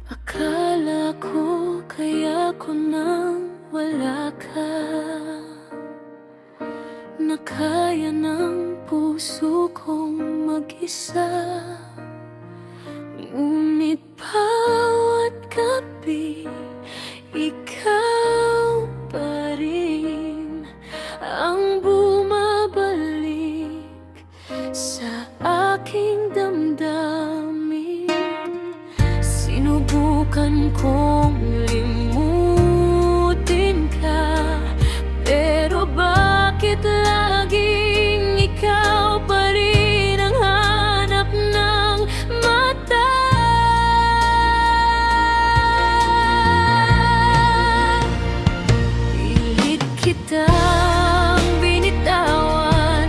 Akala ko kaya ko nang wala ka, na kaya ng puso kong mag-isa. Ngunit bawat gabi, ikaw pa rin ang bumabalik sa aking damdamin. Sinubukan kong limutin ka, pero bakit laging ikaw pa rin ang hanap ng mata? Pilit kitang binitawan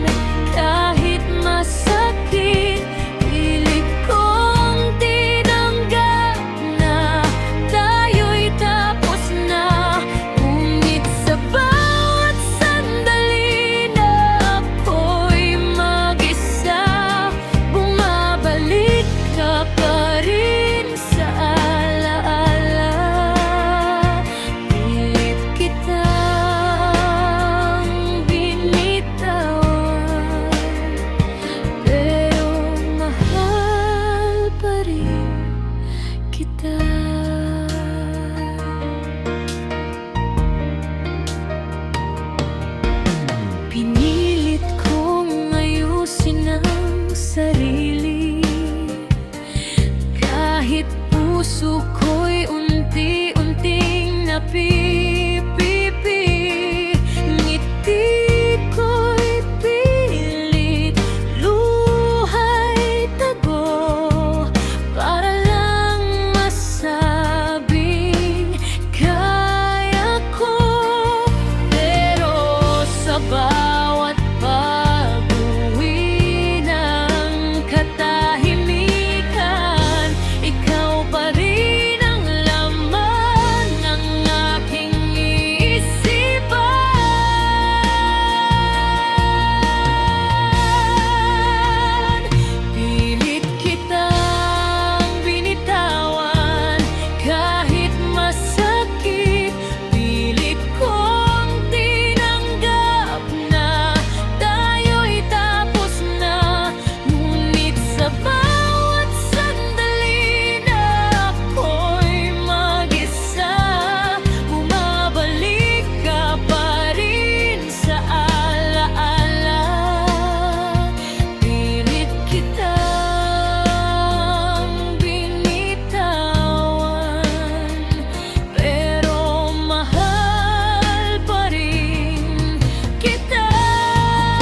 kahit masakit. Pilit kong tinanggap na tayo'y tapos na. Ngunit sa bawat sandali na ako'y mag-isa, bumabalik ka pa rin sa alaala. Pilit kitang binitawan, pero mahal pa rin kita. Pinilit kong ayusin ang sarili, kahit puso ko'y unti-unting napipipi. Ngiti ko'y pilit, luha'y tago, para lang masabing kaya ko. Pero sa bawat pag-uwi ng katahimikan, ikaw pa rin ang laman ng aking isipan. Pilit kitang binitawan kahit masakit. Pilit kong tinanggap na tayo'y tapos na. Ngunit sa bawat sandali na ako'y mag-isa, bumabalik ka pa rin sa alaala. Pilit kitang binitawan, pero mahal pa rin kita.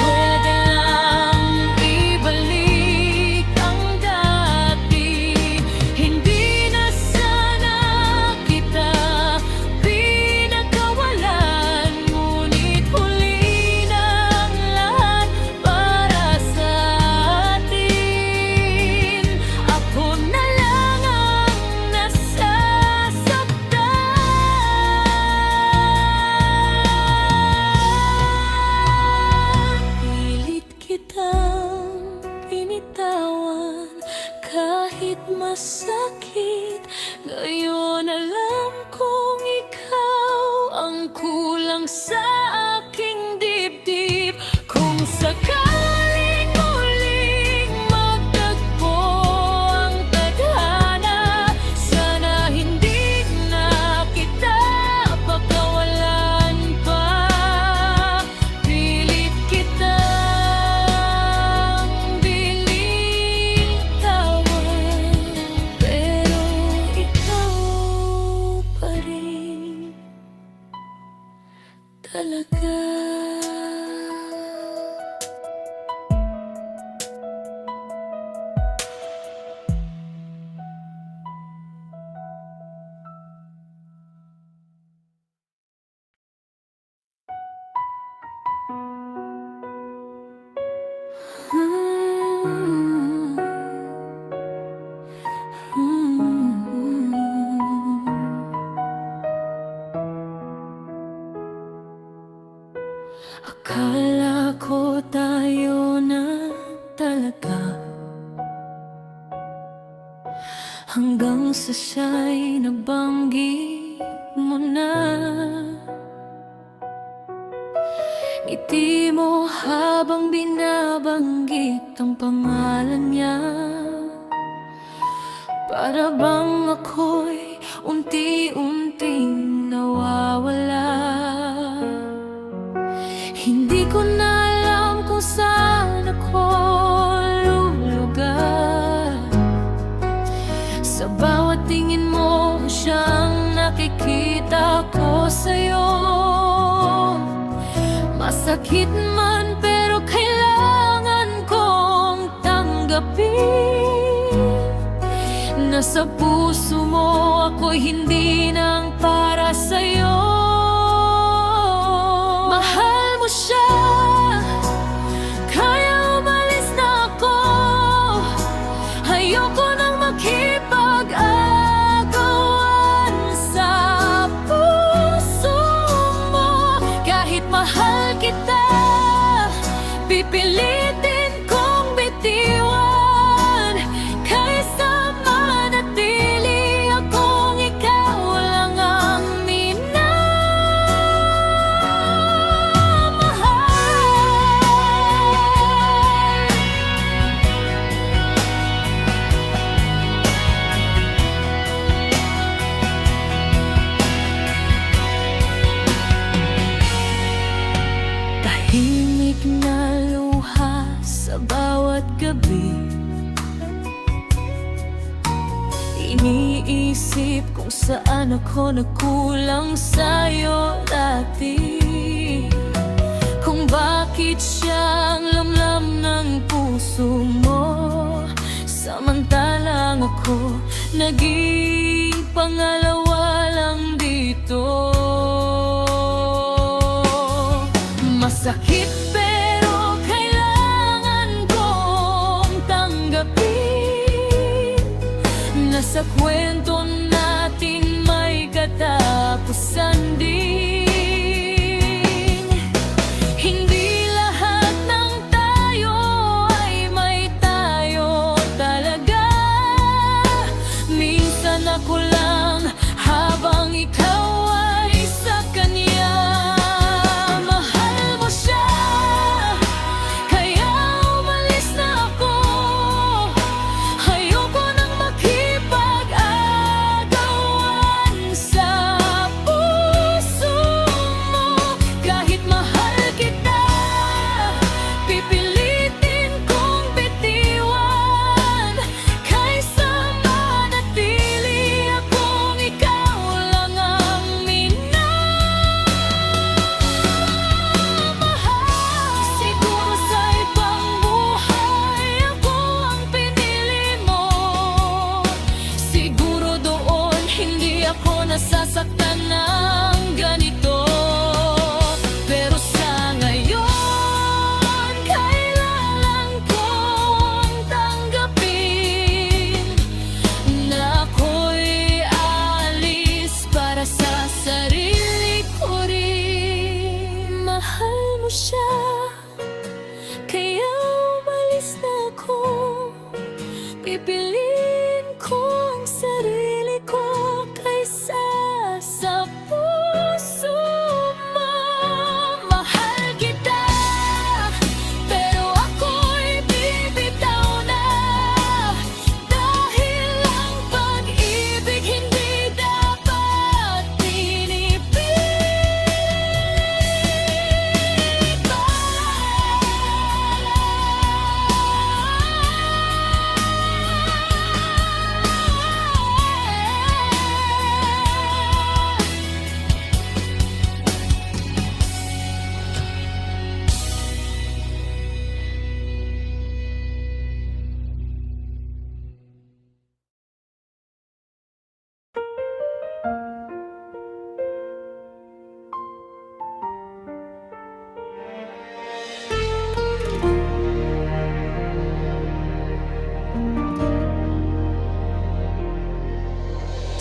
Pwede lang ibalik ang dati, hindi na sana kita pinagkawalan. Ngunit huli na ang lahat para sa atin. Ako na lang ang nasasaktan. Pilit kitang binitawan kahit masakit. Ngayon alam kong ikaw ang kulang sa aking dibdib. Kung sakaling muling magtagpo ang tadhana, sana hindi na kita pagkawalan pa. Pilit kitang binitawan, pero ikaw pa rin talaga. hanggang sa siya'y nabanggit mo na. Ngiti mo habang binabanggit ang pangalan niya, para bang ako'y unti-unting nawawala. Hindi ko na alam kung saan ako lulugar. Sa bawat tingin mo siyang nakikita ko sa'yo. Masakit man pero kailangan kong tanggapin. Nasa puso mo ako'y hindi nang para sa'yo. Mahal mo siya, kaya umalis na ako. Ayoko nang makipag-agawan sa puso mo. Kahit mahal kita, pipilitin kong bitiwan, kaysa manatili akong ikaw lang ang minamahal. Tahimik na luha sa bawat gabi. Iniisip kung saan ako nagkulang sa'yo dati. Kung bakit siya ang lamlam ng puso mo, samantalang ako naging pangalawa lang dito. Masakit pero kailangan kong tanggapin. Nasa kwento natin may katapusan din. Hindi lahat ng tayo ay may tayo talaga. Minsan ako lang habang ikaw ay sa kanya. Mahal mo siya, kaya umalis na ako. Ayoko nang makipag-agawan sa puso mo. Kahit mahal kita, pipilitin kong bitiwan, kaysa manatili akong ikaw lang ang minamahal. Siguro sa ibang buhay ako ang pinili mo. Siguro doon hindi ako nasasaktan ng ganito. Pero sa ngayon, kailangan kong tanggapin na ako'y alis para sa sarili ko rin. Mahal mo siya, kaya umalis na ako. Pipiliin ko ang sarili ko kaysa sa puso mo. Mahal kita, pero ako'y bibitaw na. Dahil ang pag-ibig hindi dapat pinipilit pa.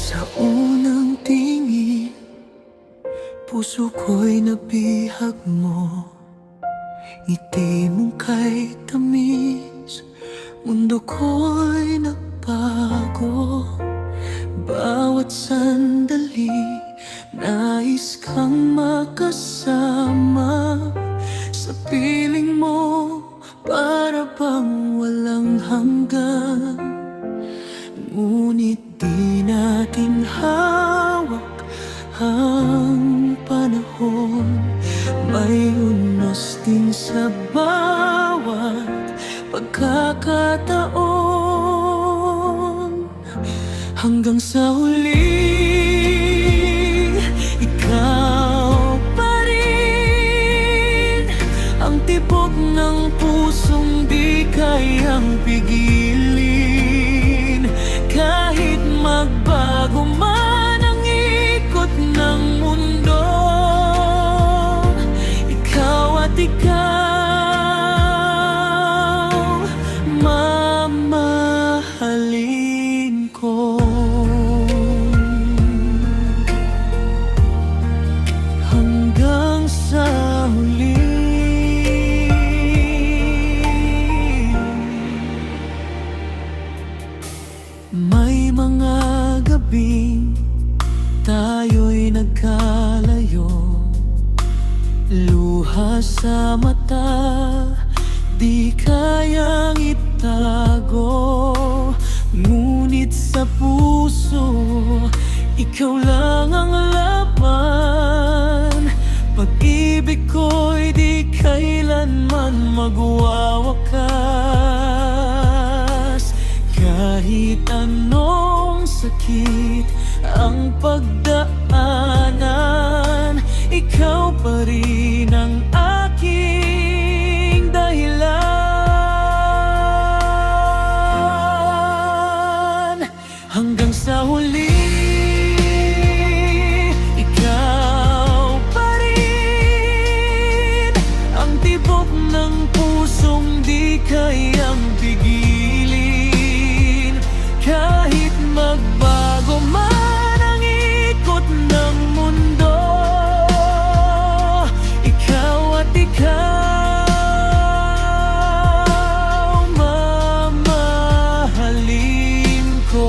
Sa unang tingin, puso ko'y nabihag mo. Ngiti mong kay tamis, mundo ko'y nagbago. hawak ang panahon. May unos din sa bawat pagkakataon. Hanggang sa huli, ikaw pa rin ang tibok ng pusong di kayang pigilin. Kahit magbago man ang ikot ng mundo, ikaw at ikaw, mamahalin ko. Hanggang sa huli. May mga gabing tayo'y nagkalayo, luha sa mata di kayang itago. Ngunit sa puso, ikaw lang ang laban. Pag-ibig ko'y di kailanman magwawakas. Kahit anong sakit ang pagdaanan, ikaw pa rin ang aking dahilan. Hanggang sa huli, ikaw pa rin ang tibok ng pusong di kayang pigilin. Kahit magbago man ang ikot ng mundo, ikaw at ikaw, mamahalin ko.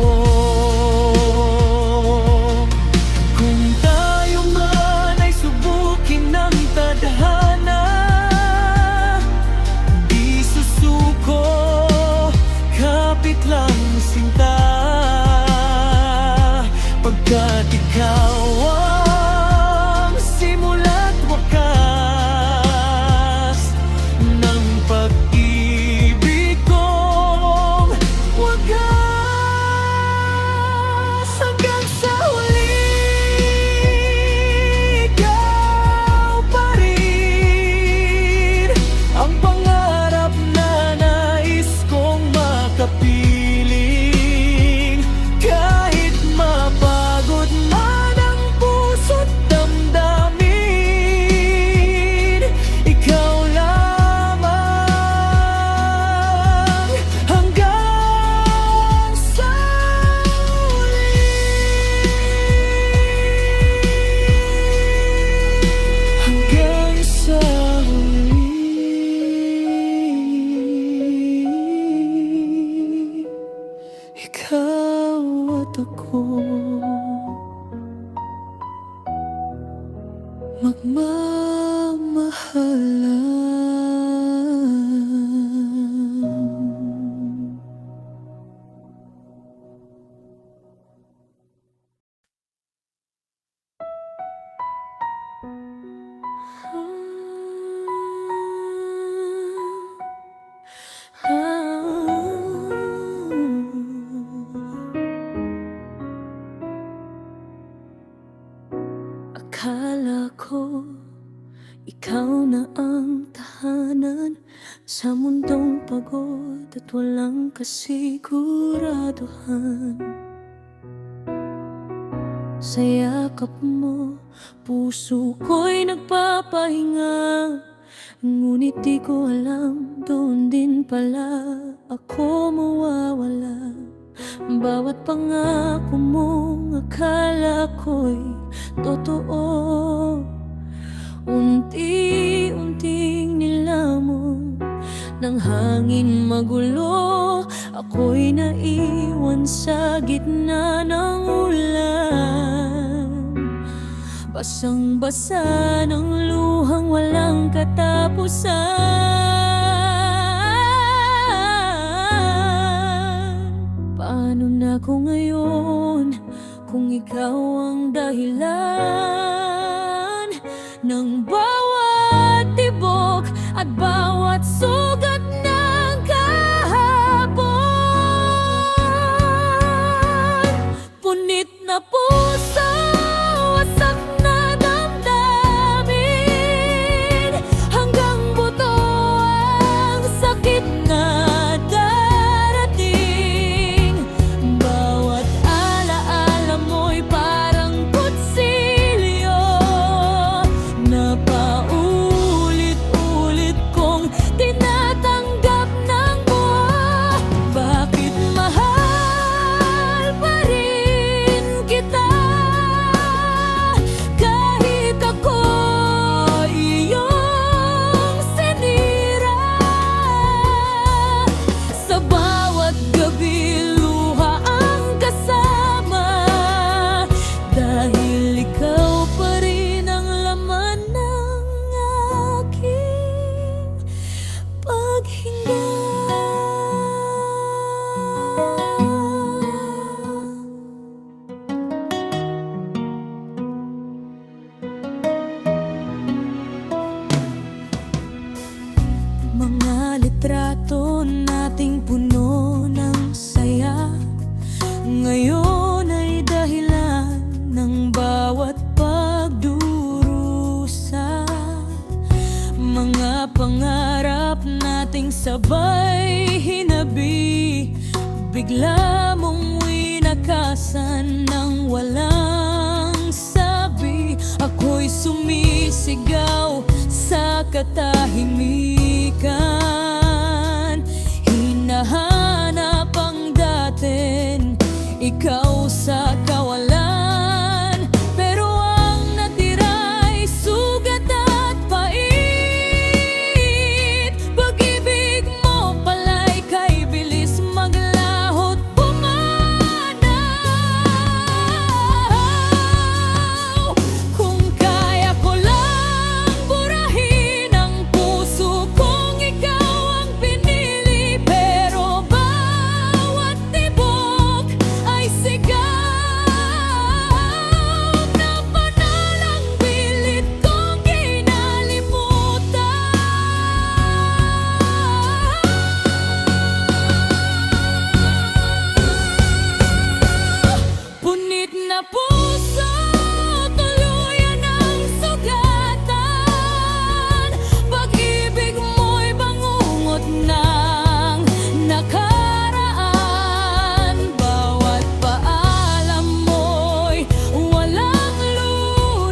Kung tayo man ay subukin ng tadhana, di susuko, kapit lang sinta. Pagkat ikaw ang simula't wakas ng pag-ibig kong wagas. Hanggang sa huli, ikaw pa rin ang pangarap na nais kong makapiling. Kahit mapagod man ang puso't damdamin, ikaw lamang hanggang sa huli. Hanggang sa huli, ikaw at ako, magmamahalan. Akala ko ikaw na ang tahanan sa mundong pagod at walang kasiguraduhan. Sa yakap mo, puso ko'y nagpapahinga. Ngunit di ko alam, doon din pala ako mawawala. Bawat pangako mong akala ko'y totoo, unti-unting nilamon ng hangin magulo. Ako'y naiwan sa gitna ng ulan, basang-basa ng luhang walang katapusan. Paano na ko ngayon kung ikaw ang dahilan ng bawat tibok at bawat sugat ng kahapon. Punit na puso, wasak na damdamin, hanggang buto ang sakit na darating. Bawat alaala mo'y parang kutsilyo na paulit-ulit kong tinatanggap ng buo. Bakit mahal pa rin kita kahit ako'y iyong sinira? Sa bawat gabi luha ang kasama, dahil ikaw pa rin ang laman ng aking paghinga. Mga litrato nating puno ng saya, ngayon ay dahilan ng bawat pagdurusa. Mga pangarap nating sabay hinabi, bigla mong winakasan ng walang sabi. Ako'y sumisigaw sa katahimikan, hinahanap ang datin, ikaw sa kawalan. Pero ang natira'y sugat at pait. Pag-ibig mo pala'y kay bilis maglaho't pumanaw. Kung kaya ko lang burahin ang puso kung ikaw ang pinili, pero bawat tibok ay sigaw na panalang pilit kong kinalimutan. Punit na puso, tuluyan ang sugatan. Pag-ibig mo'y bangungot ng nakaraan. Bawat paalam mo'y walang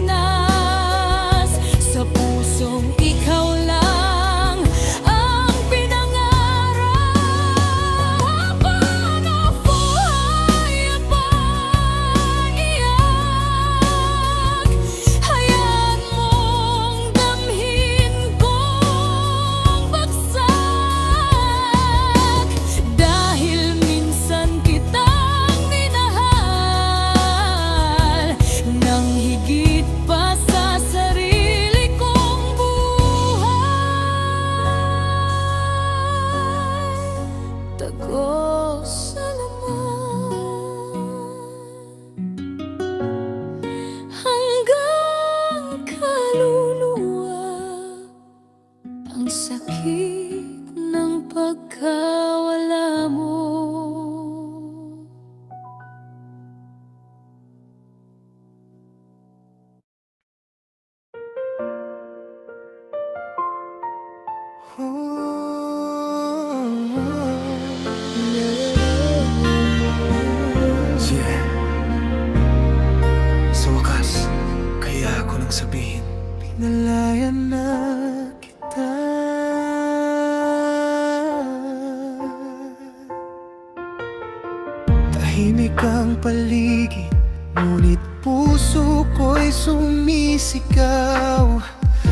lunas. Sa pusong ikaw lang ang pinangarap. Ang buhay paiyak, hayaan mong damhin kong bagsak. Dahil minsan kitang minahal nang higit pa sa sarili kong buhay. Tagos na naman hanggang kaluluwa, ang sakit ng pagkawala mo. Yeah. Sa wakas, kaya ako nang sabihin, pinalayan na kita. Tahimik ang paligid, ngunit puso ko'y sumisigaw.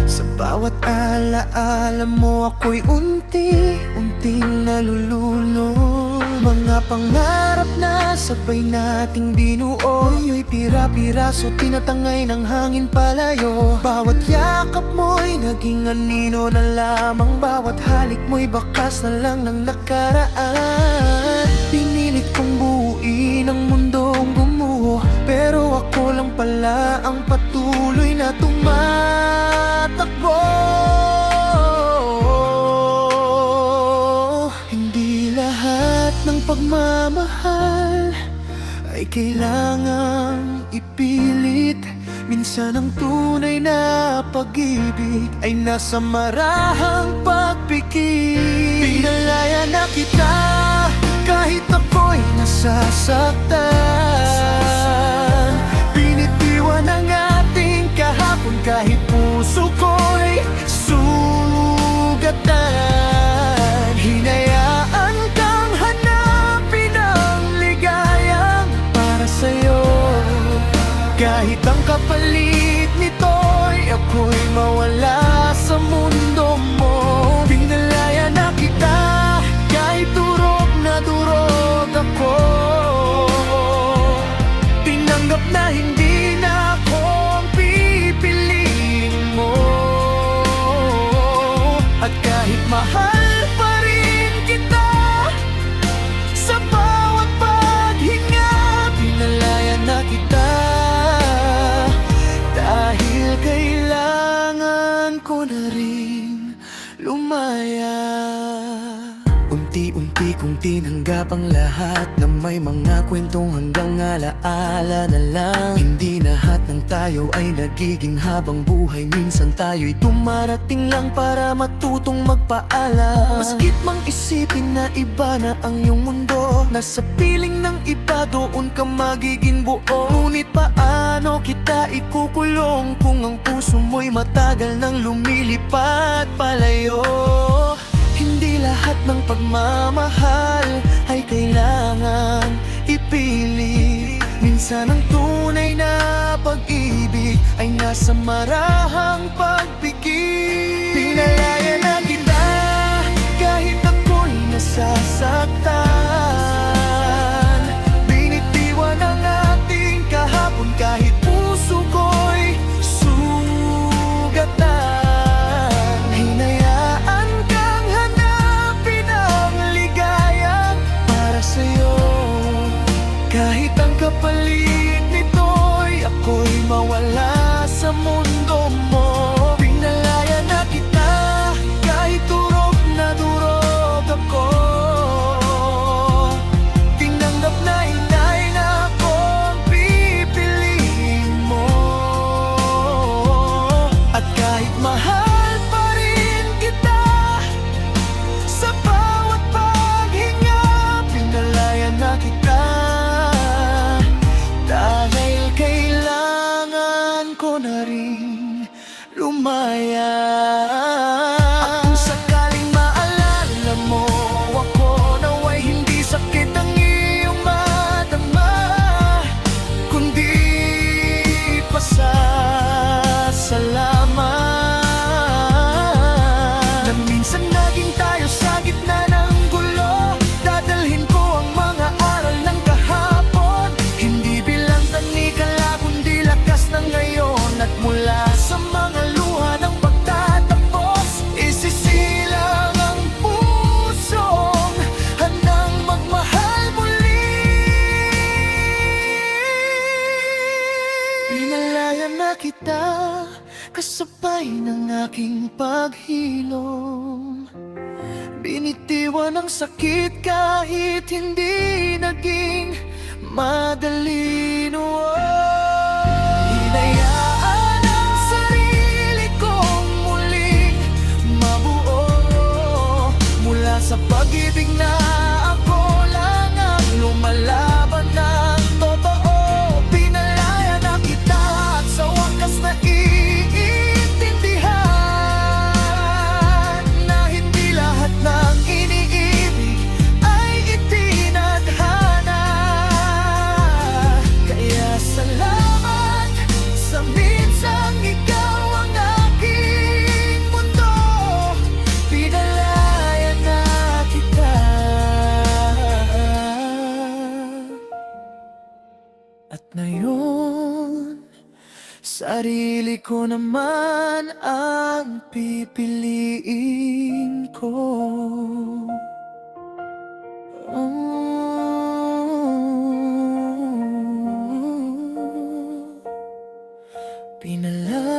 Sa bawat alaala mo ako'y unti-unting nalululong. Mga pangarap na sabay nating binuo, ngayon'y pira-piraso tinatangay ng hangin palayo. Bawat yakap mo'y naging anino na lamang, bawat halik mo'y bakas na lang ng nakaraan. Pinilit kong buuin ang mundong gumuho, pero pala ang patuloy na tumatakbo. Hindi lahat ng pagmamahal ay kailangang ipilit. Minsan ang tunay na pag-ibig ay nasa marahang pagpikit. Pinalaya na kita kahit ako'y nasasaktan. Binitiwan ang ating kahapon kahit puso ko'y sugatan. Hinayaan kang hanapin ang ligayang para sa'yo. Kahit ang kapalit nito'y ako'y mawala sa mundo mo. Pinalaya na kita kahit durog na durog ako. Tinanggap na hindi na ako ang pipiliin mo. At kahit mahal pa rin kita sa bawat paghinga, pinalaya na kita dahil kailangan ko na rin lumaya. Unti-unti kong tinanggap ang lahat na may mga kwentong hanggang alaala na lang. Hindi lahat ng tayo ay nagiging habang buhay. Minsan tayo'y dumarating lang para matutong magpaalam. Maskit mang isipin na iba na ang iyong mundo, nasa piling ng iba doon ka magiging buo. Ngunit paano kita ikukulong kung ang puso mo'y matagal nang lumilipad palayo? Hindi lahat ng pagmamahal ay kailangan ipili. Minsan ang tunay na pag-ibig ay nasa marahang pagpikit. Pinalaya na kita kahit ako'y nasasaktan. Binitiwan ang ating kahapon kahit puso ko'y sugatan. Kahit ang kapalit nito'y ako'y mawala sa mundo mo. Pinalaya na kita kahit durog na durog ako. Tinanggap na hinay na ako ang pipiliin mo. At kahit mahal pa rin kita sa bawat paghinga, pinalaya na kita dahil kailangan ko na rin lumaya. At kung sakaling maalala mo ako, naway hindi sakit ang iyong madama, kundi pasasalamat. Na minsan naging tayo sa gitna ng gulo, dadalhin ko ang mga aral ng kahapon. Hindi bilang tanikala kundi lakas ng ngayon. At mula sa mga luha ng pagtatapos, isisilang ang pusong handang magmahal muli. Pinalaya na kita kasabay ng aking paghilom. Binitiwan ang sakit kahit hindi naging madali noon. Hinayaan ang sarili kong muling mabuo mula sa pag-ibig na ako lang ang lumalaban ng totoo. Pinalaya na kita at sa wakas na iintindihan na hindi lahat ng iniibig ay itinadhana. Kaya salamat sa minsang ikaw ang aking mundo. Pinalaya na kita. At ngayon, sarili ko naman ang pipiliin ko. Pinalaya